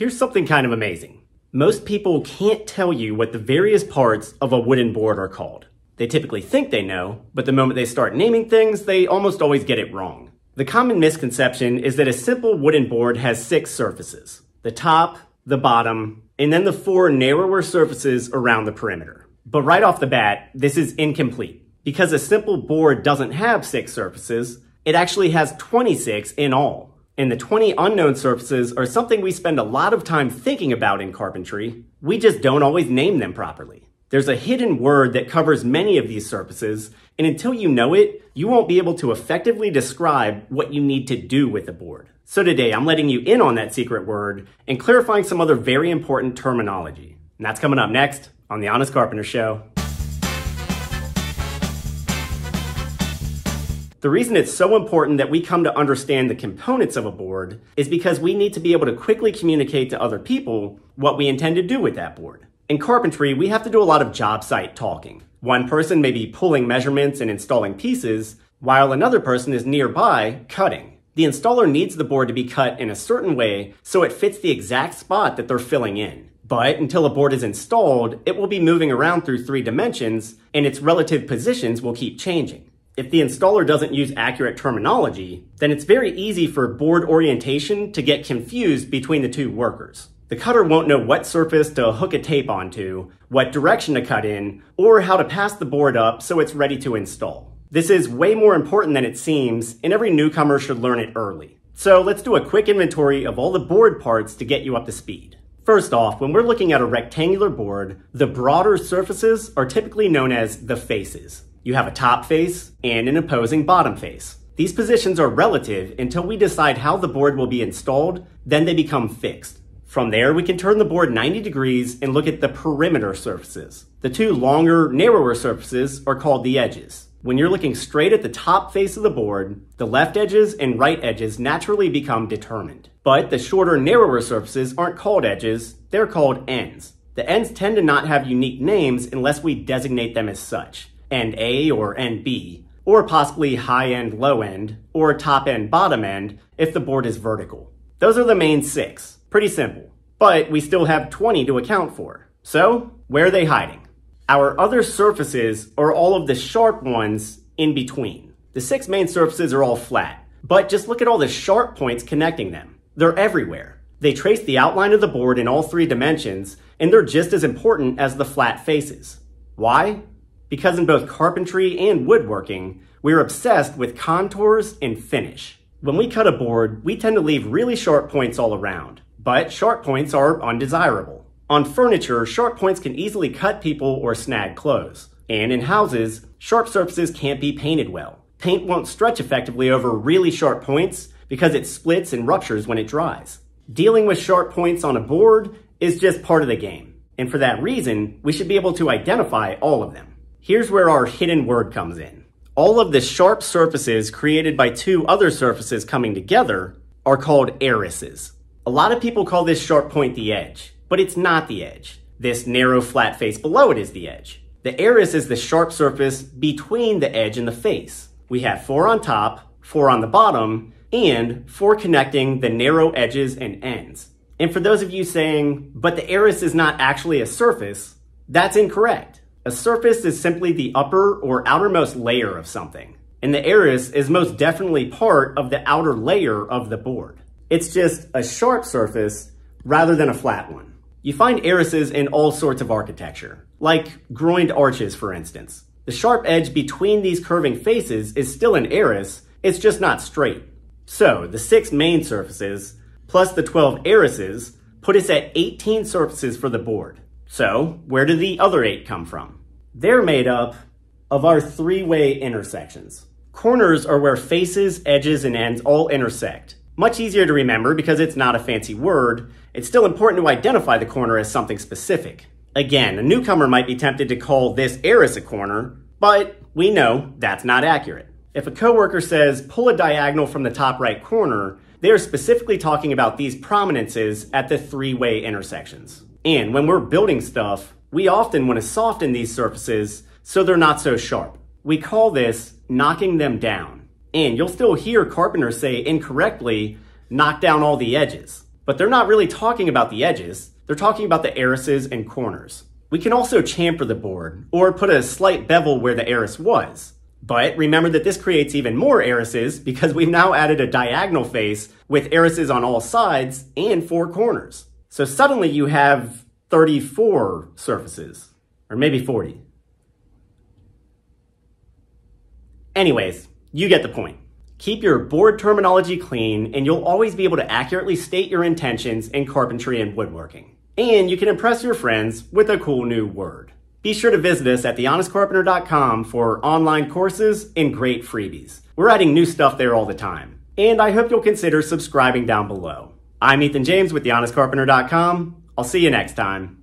Here's something kind of amazing. Most people can't tell you what the various parts of a wooden board are called. They typically think they know, but the moment they start naming things, they almost always get it wrong. The common misconception is that a simple wooden board has 6 surfaces: the top, the bottom, and then the 4 narrower surfaces around the perimeter. But right off the bat, this is incomplete. Because a simple board doesn't have 6 surfaces, it actually has 26 in all. And the 20 unknown surfaces are something we spend a lot of time thinking about in carpentry. We just don't always name them properly. There's a hidden word that covers many of these surfaces, and until you know it, you won't be able to effectively describe what you need to do with the board. So today, I'm letting you in on that secret word and clarifying some other very important terminology. And that's coming up next on The Honest Carpenter Show. The reason it's so important that we come to understand the components of a board is because we need to be able to quickly communicate to other people what we intend to do with that board. In carpentry, we have to do a lot of job site talking. One person may be pulling measurements and installing pieces, while another person is nearby cutting. The installer needs the board to be cut in a certain way so it fits the exact spot that they're filling in. But until a board is installed, it will be moving around through 3 dimensions, and its relative positions will keep changing. If the installer doesn't use accurate terminology, then it's very easy for board orientation to get confused between the 2 workers. The cutter won't know what surface to hook a tape onto, what direction to cut in, or how to pass the board up so it's ready to install. This is way more important than it seems, and every newcomer should learn it early. So let's do a quick inventory of all the board parts to get you up to speed. First off, when we're looking at a rectangular board, the broader surfaces are typically known as the faces. You have a top face and an opposing bottom face. These positions are relative until we decide how the board will be installed, then they become fixed. From there, we can turn the board 90 degrees and look at the perimeter surfaces. The 2 longer, narrower surfaces are called the edges. When you're looking straight at the top face of the board, the left edges and right edges naturally become determined. But the shorter, narrower surfaces aren't called edges, they're called ends. The ends tend to not have unique names unless we designate them as such. End A or end B, or possibly high end, low end, or top end, bottom end if the board is vertical. Those are the main 6. Pretty simple. But we still have 20 to account for. So, where are they hiding? Our other surfaces are all of the sharp ones in between. The 6 main surfaces are all flat, but just look at all the sharp points connecting them. They're everywhere. They trace the outline of the board in all 3 dimensions, and they're just as important as the flat faces. Why? Because in both carpentry and woodworking, we're obsessed with contours and finish. When we cut a board, we tend to leave really sharp points all around, but sharp points are undesirable. On furniture, sharp points can easily cut people or snag clothes. And in houses, sharp surfaces can't be painted well. Paint won't stretch effectively over really sharp points because it splits and ruptures when it dries. Dealing with sharp points on a board is just part of the game. And for that reason, we should be able to identify all of them. Here's where our hidden word comes in. All of the sharp surfaces created by 2 other surfaces coming together are called ARRISES. A lot of people call this sharp point the edge, but it's not the edge. This narrow flat face below it is the edge. The ARRIS is the sharp surface between the edge and the face. We have 4 on top, 4 on the bottom, and 4 connecting the narrow edges and ends. And for those of you saying, but the ARRIS is not actually a surface, that's incorrect. A surface is simply the upper or outermost layer of something, and the ARRIS is most definitely part of the outer layer of the board. It's just a sharp surface rather than a flat one. You find ARRISes in all sorts of architecture, like groined arches for instance. The sharp edge between these curving faces is still an ARRIS, it's just not straight. So the 6 main surfaces, plus the 12 ARRISes, put us at 18 surfaces for the board. So, where do the other 8 come from? They're made up of our 3-way intersections. Corners are where faces, edges, and ends all intersect. Much easier to remember because it's not a fancy word. It's still important to identify the corner as something specific. Again, a newcomer might be tempted to call this ARRIS a corner, but we know that's not accurate. If a coworker says, pull a diagonal from the top right corner, they are specifically talking about these prominences at the 3-way intersections. And when we're building stuff, we often want to soften these surfaces so they're not so sharp. We call this knocking them down. And you'll still hear carpenters say incorrectly, knock down all the edges. but they're not really talking about the edges. They're talking about the ARRISES and corners. We can also chamfer the board, or put a slight bevel where the ARRIS was. But remember that this creates even more ARRISES because we've now added a diagonal face with ARRISES on all sides and 4 corners. So suddenly you have 34 surfaces, or maybe 40. Anyways, you get the point. Keep your board terminology clean and you'll always be able to accurately state your intentions in carpentry and woodworking. And you can impress your friends with a cool new word. Be sure to visit us at thehonestcarpenter.com for online courses and great freebies. We're adding new stuff there all the time. And I hope you'll consider subscribing down below. I'm Ethan James with thehonestcarpenter.com. I'll see you next time.